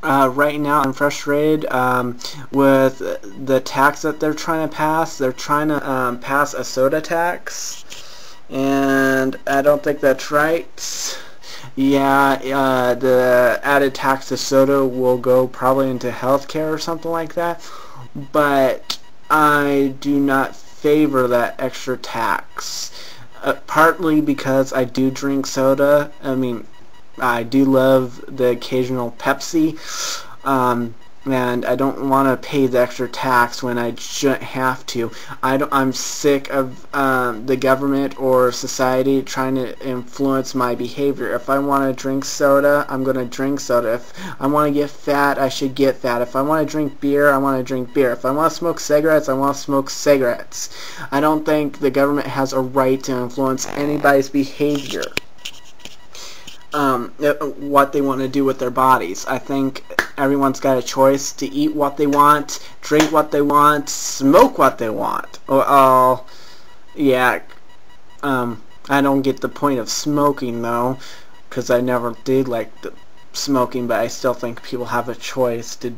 Right now I'm frustrated with the tax that they're trying to pass. They're trying to pass a soda tax, and I don't think that's right. Yeah, the added tax to soda will go probably into healthcare or something like that, but I do not favor that extra tax. Partly because I do drink soda. I do love the occasional Pepsi, and I don't want to pay the extra tax when I shouldn't have to. I'm sick of the government or society trying to influence my behavior. If I want to drink soda, I'm going to drink soda. If I want to get fat, I should get fat. If I want to drink beer, I want to drink beer. If I want to smoke cigarettes, I want to smoke cigarettes. I don't think the government has a right to influence anybody's behavior. What they want to do with their bodies. I think everyone's got a choice to eat what they want, drink what they want, smoke what they want. Yeah, I don't get the point of smoking though, because I never did like smoking, but I still think people have a choice to,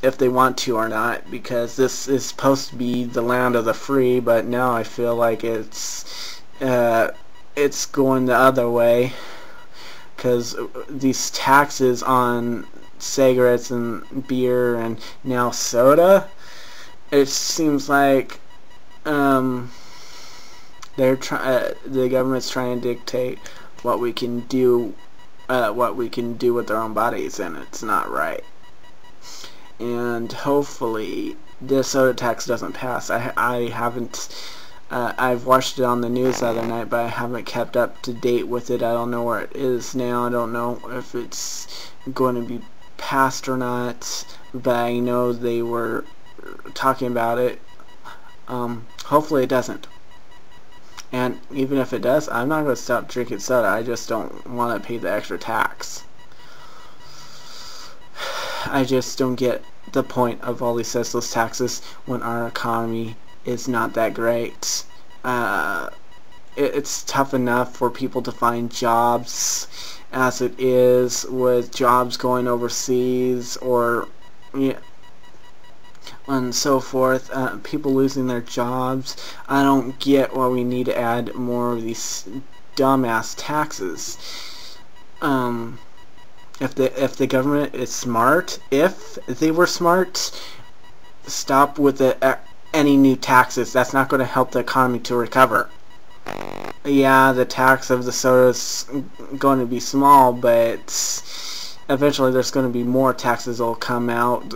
if they want to or not, because this is supposed to be the land of the free, but now I feel like it's going the other way, because these taxes on cigarettes and beer and now soda, it seems like the government's trying to dictate what we can do with our own bodies, and it's not right. And hopefully this soda tax doesn't pass. I haven't I've watched it on the news the other night, but I haven't kept up to date with it. I don't know where it is now. I don't know if it's going to be passed or not, but I know they were talking about it. Hopefully it doesn't. And even if it does, I'm not going to stop drinking soda. I just don't want to pay the extra tax. I just don't get the point of all these senseless taxes when our economy is not that great. It's tough enough for people to find jobs as it is, with jobs going overseas or and so forth. People losing their jobs. I don't get why we need to add more of these dumbass taxes. If the government is smart, if they were smart, stop with any new taxes. That's not going to help the economy to recover. Yeah, the tax of the soda is going to be small, but eventually there's going to be more taxes that will come out,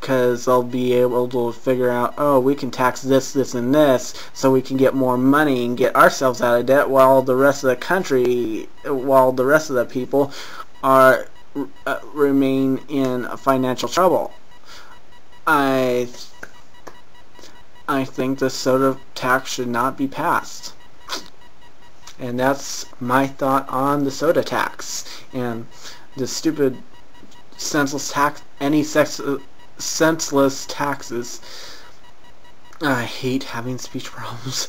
because they'll be able to figure out, oh, we can tax this, this, and this, so we can get more money and get ourselves out of debt, while the rest of the country, while the rest of the people are remain in financial trouble. I think the soda tax should not be passed. And that's my thought on the soda tax and the stupid, senseless tax, senseless taxes. I hate having speech problems.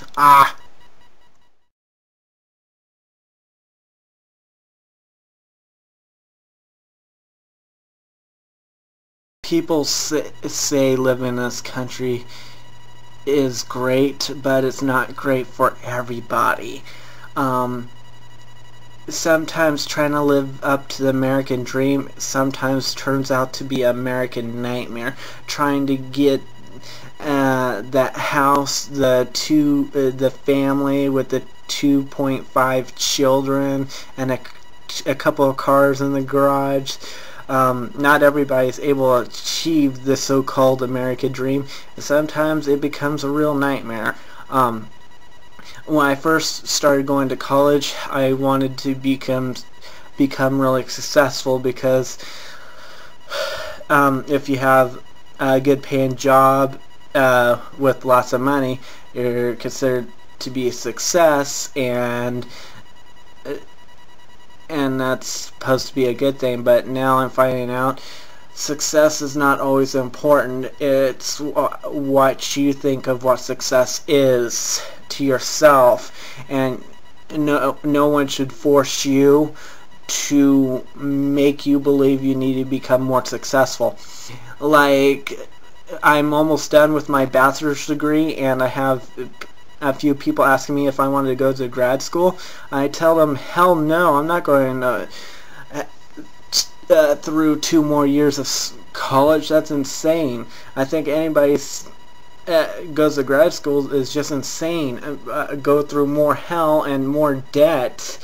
People say living in this country is great, but it's not great for everybody. Sometimes trying to live up to the American dream sometimes turns out to be an American nightmare. Trying to get that house, the family with the 2.5 children and a couple of cars in the garage. Not everybody is able to achieve the so-called American dream. Sometimes it becomes a real nightmare. When I first started going to college, I wanted to become really successful, because if you have a good paying job with lots of money, you're considered to be a success, and that's supposed to be a good thing. But now I'm finding out success is not always important. It's what you think of what success is to yourself, and no one should force you to make you believe you need to become more successful. Like, I'm almost done with my bachelor's degree, and I have a few people asking me if I wanted to go to grad school. I tell them, hell no, I'm not going through 2 more years of college. That's insane. I think anybody goes to grad school is just insane. Go through more hell and more debt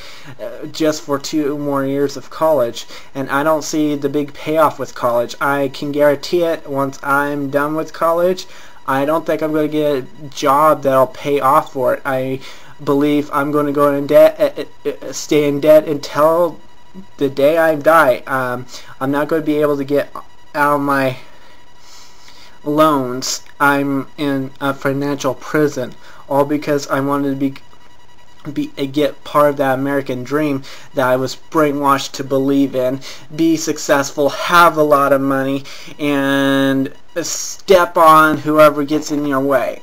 just for 2 more years of college, and I don't see the big payoff with college. I can guarantee it, once I'm done with college, I don't think I'm going to get a job that'll pay off for it. I believe I'm going to go in debt, stay in debt until the day I die. I'm not going to be able to get out of my loans. I'm in a financial prison, all because I wanted to get part of that American dream that I was brainwashed to believe in. Be successful, have a lot of money, and step on whoever gets in your way.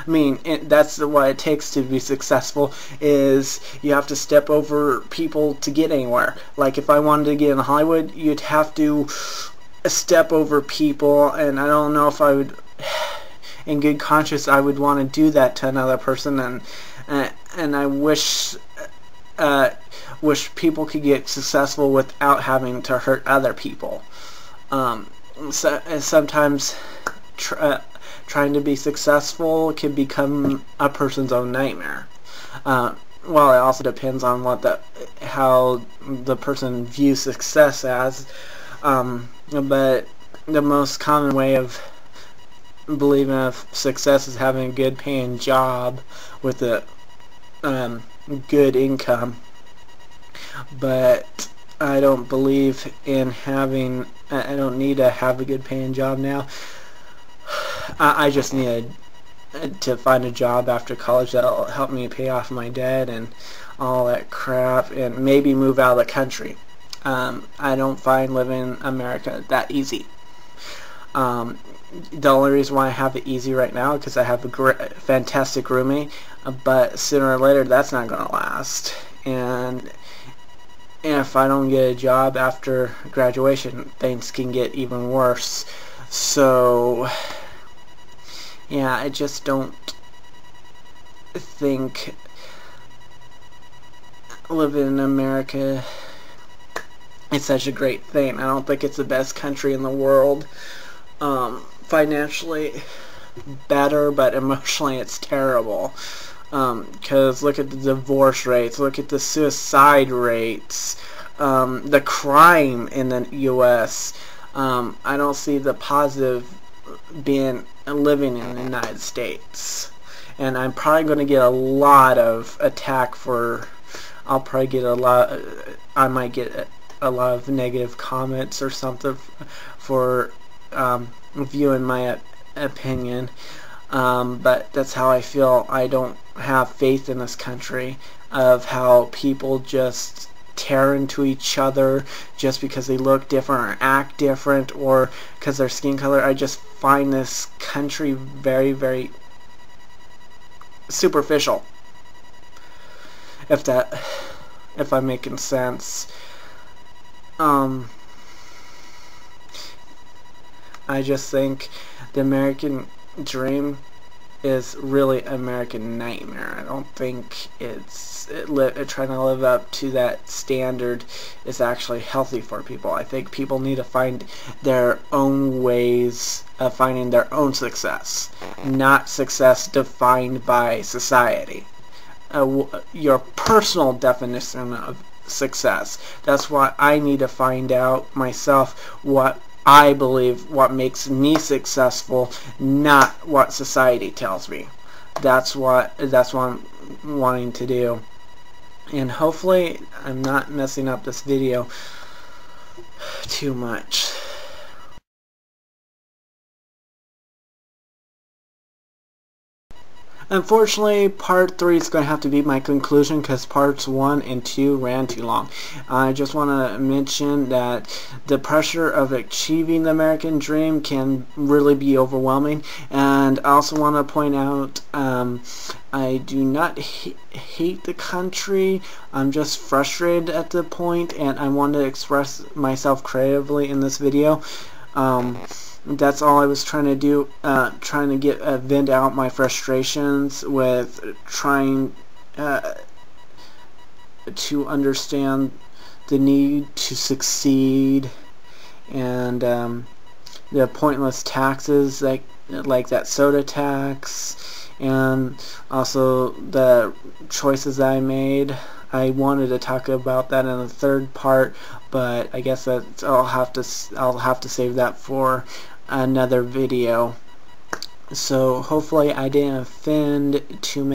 I mean, that's what it takes to be successful, is you have to step over people to get anywhere. Like, if I wanted to get in Hollywood, you'd have to step over people, and I don't know if I would, in good conscience, I would want to do that to another person, and I wish people could get successful without having to hurt other people. Sometimes trying to be successful can become a person's own nightmare. Well, it also depends on how the person views success as. But the most common way of believing of success is having a good paying job with a good income. But I don't believe in having, I don't need to have a good paying job now. I just need to find a job after college that'll help me pay off my debt and all that crap, and maybe move out of the country. I don't find living in America that easy. The only reason why I have it easy right now is because I have a fantastic roommate, but sooner or later that's not going to last. And if I don't get a job after graduation, things can get even worse. So yeah, I just don't think living in America is such a great thing. I don't think it's the best country in the world. Financially better, but emotionally it's terrible. Because look at the divorce rates, look at the suicide rates, the crime in the U.S. I don't see the positive living in the United States. And I'm probably going to get a lot of attack for, I might get a lot of negative comments or something for viewing my opinion. But that's how I feel. I don't have faith in this country, of how people just tear into each other just because they look different or act different, or because their skin color. I just find this country very, very superficial, if I'm making sense. I just think the American dream is really an American nightmare. I don't think trying to live up to that standard is actually healthy for people. I think people need to find their own ways of finding their own success, not success defined by society. Your personal definition of success. That's why I need to find out myself what I believe, what makes me successful, not what society tells me. That's what I'm wanting to do. And hopefully I'm not messing up this video too much. Unfortunately, part 3 is going to have to be my conclusion because parts 1 and 2 ran too long. I just want to mention that the pressure of achieving the American dream can really be overwhelming, and I also want to point out I do not hate the country. I'm just frustrated at the point, and I want to express myself creatively in this video. That's all I was trying to do, trying to vent out my frustrations with trying to understand the need to succeed, and the pointless taxes like that soda tax, and also the choices I made. I wanted to talk about that in the third part, but I guess that I'll have to save that for another video. So hopefully I didn't offend too many.